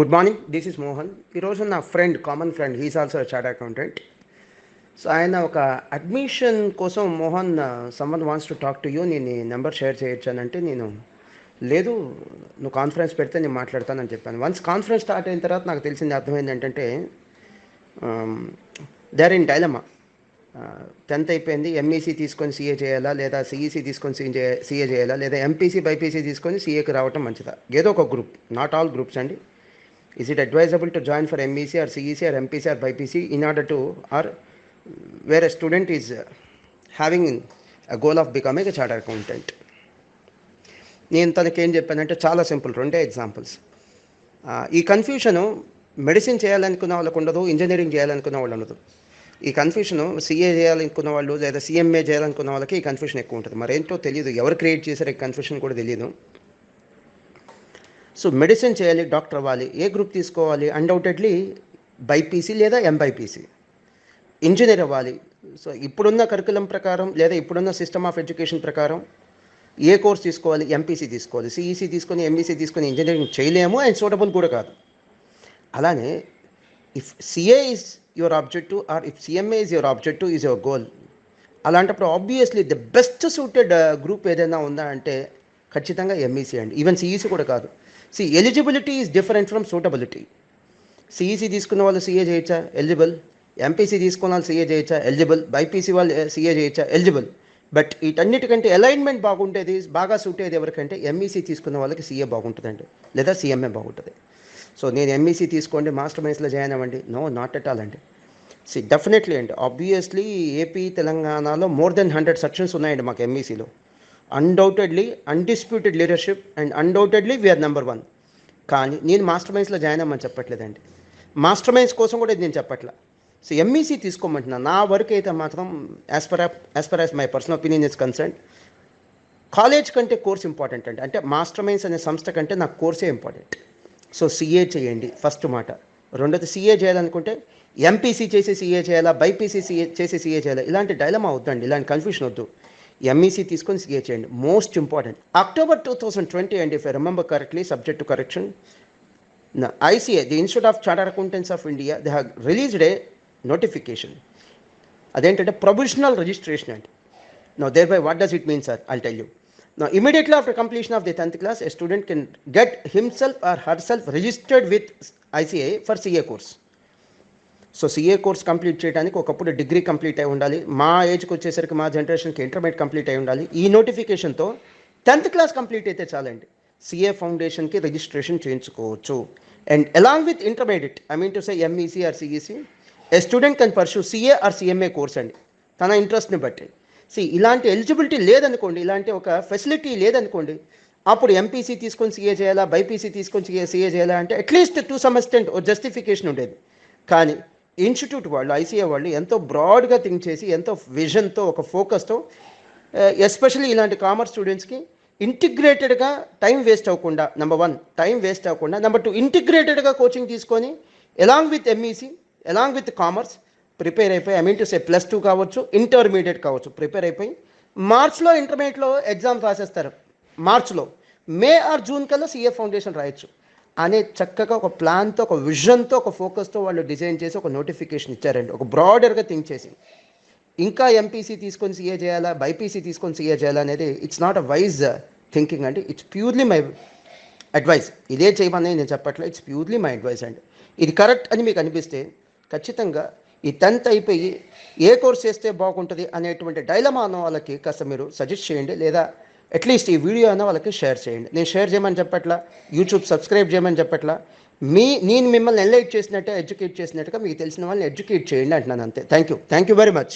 Good morning. This is Mohan. ఈరోజు నా friend, common friend, he's also chart accountant. So ఆయన ఒక అడ్మిషన్ కోసం, Mohan someone wants to talk to you, నేను నీ నెంబర్ షేర్ చేయొచ్చానంటే, నేను లేదు నువ్వు కాన్ఫరెన్స్ పెడితే నేను మాట్లాడతానని చెప్పాను. వన్స్ కాన్ఫరెన్స్ స్టార్ట్ అయిన తర్వాత నాకు తెలిసింది, అర్థమైంది ఏంటంటే they are in dilemma. 10th అయిపోయింది, ఎంఈసీ తీసుకొని సీఏ చేయాలా, లేదా సిఈసీ తీసుకొని సీఏ చేయాలా, లేదా ఎంపీసీ బైపీసీ తీసుకొని సీఏకి రావటం మంచిదా? ఏదో ఒక గ్రూప్, నాట్ ఆల్ గ్రూప్స్ అండి. Is it advisable to join for MEC or CEC or MPC or BPC in order to, or where a student is having a goal of becoming a chartered accountant? నేను తనకేం చెప్పానంటే చాలా simple, 2 examples. ఈ confusion medicine చేయాలనుకున్న వాళ్ళకు ఉండదు, engineering చేయాలనుకున్న వాళ్ళు ఉండదు. ఈ కన్ఫ్యూషను సిఏ చేయాలనుకున్న వాళ్ళు లేదా సిఎంఏ చేయాలనుకున్న వాళ్ళకి ఈ కన్ఫ్యూషన్ ఎక్కువ ఉంటుంది. మరేంటో తెలియదు, ఎవరు క్రియేట్ చేశారు ఈ కన్ఫ్యూషన్ కూడా తెలియదు. సో మెడిసిన్ చేయాలి, డాక్టర్ అవ్వాలి, ఏ గ్రూప్ తీసుకోవాలి? అన్డౌటెడ్లీ బైపీసీ లేదా ఎంబైపీసీ. ఇంజనీర్ అవ్వాలి, సో ఇప్పుడున్న కరికులం ప్రకారం లేదా ఇప్పుడున్న సిస్టమ్ ఆఫ్ ఎడ్యుకేషన్ ప్రకారం ఏ కోర్స్ తీసుకోవాలి? ఎంపీసీ తీసుకోవాలి. సిఈసీ తీసుకొని ఎంఈసీ తీసుకొని ఇంజనీరింగ్ చేయలేము, అండ్ సూటబుల్ కూడా కాదు. అలానే if CA is your objective or if CMA is your objective, is your goal, అలాంటప్పుడు obviously the best suited group ఏదైనా ఉందా అంటే ఖచ్చితంగా ఎంఈసీ అండి. ఈవెన్ సిఈసీ కూడా కాదు. Eligibility is different from suitability. CEC తీసుకున్న వాళ్ళు సీఏ చేయొచ్చా? ఎలిజిబుల్. ఎంపీసీ తీసుకున్న వాళ్ళు సీఏ చేయొచ్చా? ఎలిజిబుల్. బైపీసీ వాళ్ళు సీఏ చేయొచ్చా? ఎలిజిబుల్. బట్ వీటన్నిటికంటే అలైన్మెంట్ బాగుంటేది, బాగా సూట్ అయ్యేది ఎవరికంటే ఎంఈసీ తీసుకున్న వాళ్ళకి సీఏ బాగుంటుందండి, లేదా సిఎంఏ బాగుంటుంది. సో నేను ఎంఈసీ తీసుకోండి, మాస్టర్ మైన్స్లో జాయిన్ అవ్వండి, నో, నాట్ ఎట్ ఆల్ అండి. డెఫినెట్లీ అండి, ఆబ్వియస్లీ ఏపీ తెలంగాణలో మోర్ దెన్ 100 సెక్షన్స్ ఉన్నాయండి మాకు ఎంఈసీలో. Undoubtedly undisputed leadership and undoubtedly we నెంబర్ 1. కానీ నేను మాస్టర్ మైన్స్లో జాయిన్ అవ్వమని చెప్పట్లేదండి, మాస్టర్ మైన్స్ కోసం కూడా నేను చెప్పట్లా. సో ఎంఈసీ తీసుకోమంటున్నా. నా వరకు అయితే మాత్రం as per as my personal opinion is concern, college కంటే కోర్స్ ఇంపార్టెంట్ అండి. అంటే మాస్టర్ మైన్స్ అనే సంస్థ కంటే నాకు కోర్సే ఇంపార్టెంట్. సో సీఏ చేయండి ఫస్ట్ మాట. రెండోది, సీఏ చేయాలనుకుంటే ఎంపీసీ చేసి సీఏ చేయాలా, బైపీసీ చేసి సీఏ చేయాలా, ఇలాంటి డైలమా వద్దండి, ఇలాంటి కన్ఫ్యూషన్ వద్దు. ఎంఈసీ తీసుకొని సీఏ చేయండి, most important. October 2020 and if I remember correctly, subject to correction, ICA, the institute of chartered accountants of India, they have released a notification. అదేంటంటే ప్రొవిజనల్ రిజిస్ట్రేషన్ అండి. Now thereby what does it mean sir? I'll tell you. Now immediately after completion of the 10th class, a student can get himself or herself registered with ICA for CA course. So CA course complete చేయడానికి ఒకప్పుడు degree complete అయి ఉండాలి. మా ఏజ్కి వచ్చేసరికి, మా జనరేషన్కి intermediate complete అయి ఉండాలి. ఈ నోటిఫికేషన్తో 10th క్లాస్ కంప్లీట్ అయితే చాలండి, సిఏ ఫౌండేషన్కి రిజిస్ట్రేషన్ చేయించుకోవచ్చు. And along with intermediate, I mean to say MEC or CEC, a student can pursue CA or CMA course అండి, తన ఇంట్రెస్ట్ని బట్టి. ఇలాంటి ఎలిజిబిలిటీ లేదనుకోండి, ఇలాంటి ఒక ఫెసిలిటీ లేదనుకోండి, అప్పుడు ఎంపీసీ తీసుకొని సీఏ చేయాలా, బైపీసీ తీసుకొని సీఏ చేయాలా అంటే అట్లీస్ట్ టు సమ్ ఎక్స్టెంట్ ఓ జస్టిఫికేషన్ ఉండేది. కానీ ఇన్స్టిట్యూట్ వాళ్ళు, ఐసీఏ వాళ్ళు ఎంతో బ్రాడ్గా థింక్ చేసి, ఎంతో విజన్తో, ఒక ఫోకస్తో, ఎస్పెషల్లీ ఇలాంటి కామర్స్ స్టూడెంట్స్కి ఇంటిగ్రేటెడ్గా టైం వేస్ట్ అవ్వకుండా, నెంబర్ 1 టైం వేస్ట్ అవ్వకుండా, నెంబర్ 2 ఇంటిగ్రేటెడ్గా కోచింగ్ తీసుకొని along with MEC, along with commerce prepare అయిపోయి, ఐ మీన్ టు సే +2 కావచ్చు, ఇంటర్మీడియట్ కావచ్చు, ప్రిపేర్ అయిపోయి మార్చ్లో ఇంటర్మీడియట్లో ఎగ్జామ్స్ రాసేస్తారు. మార్చ్లో, మే ఆర్ జూన్ కల్లా సీఏ ఫౌండేషన్ రాయొచ్చు అనే చక్కగా ఒక ప్లాన్తో, ఒక విజన్తో, ఒక ఫోకస్తో వాళ్ళు డిజైన్ చేసి ఒక నోటిఫికేషన్ ఇచ్చారండి, ఒక బ్రాడర్గా థింక్ చేసి. ఇంకా ఎంపీసీ తీసుకొని సీఏ చేయాలా, బైపీసీ తీసుకొని సీఏ చేయాలా అనేది it's not a wise thinking అండి. It's purely my advice. ఇదే చేయమని నేను చెప్పట్లేదు, ఇట్స్ ప్యూర్లీ మై అడ్వైస్ అండి. ఇది కరెక్ట్ అని మీకు అనిపిస్తే ఖచ్చితంగా ఈ 10th అయిపోయి ఏ కోర్స్ చేస్తే బాగుంటుంది అనేటువంటి డైలమా అన్న వాళ్ళకి కాస్త మీరు సజెస్ట్ చేయండి, లేదా అట్లీస్ట్ ఈ వీడియో అన్న వాళ్ళకి షేర్ చేయండి. నేను షేర్ చేయమని చెప్పట్లా, యూట్యూబ్ సబ్స్క్రైబ్ చేయమని చెప్పట్లా. నేను మిమ్మల్ని ఎన్లైట్ చేసినట్టే, ఎడ్యుకేట్ చేసినట్టుగా మీకు తెలిసిన వాళ్ళని ఎడ్యుకేట్ చేయండి అంటున్నాను, అంతే. Thank you very much.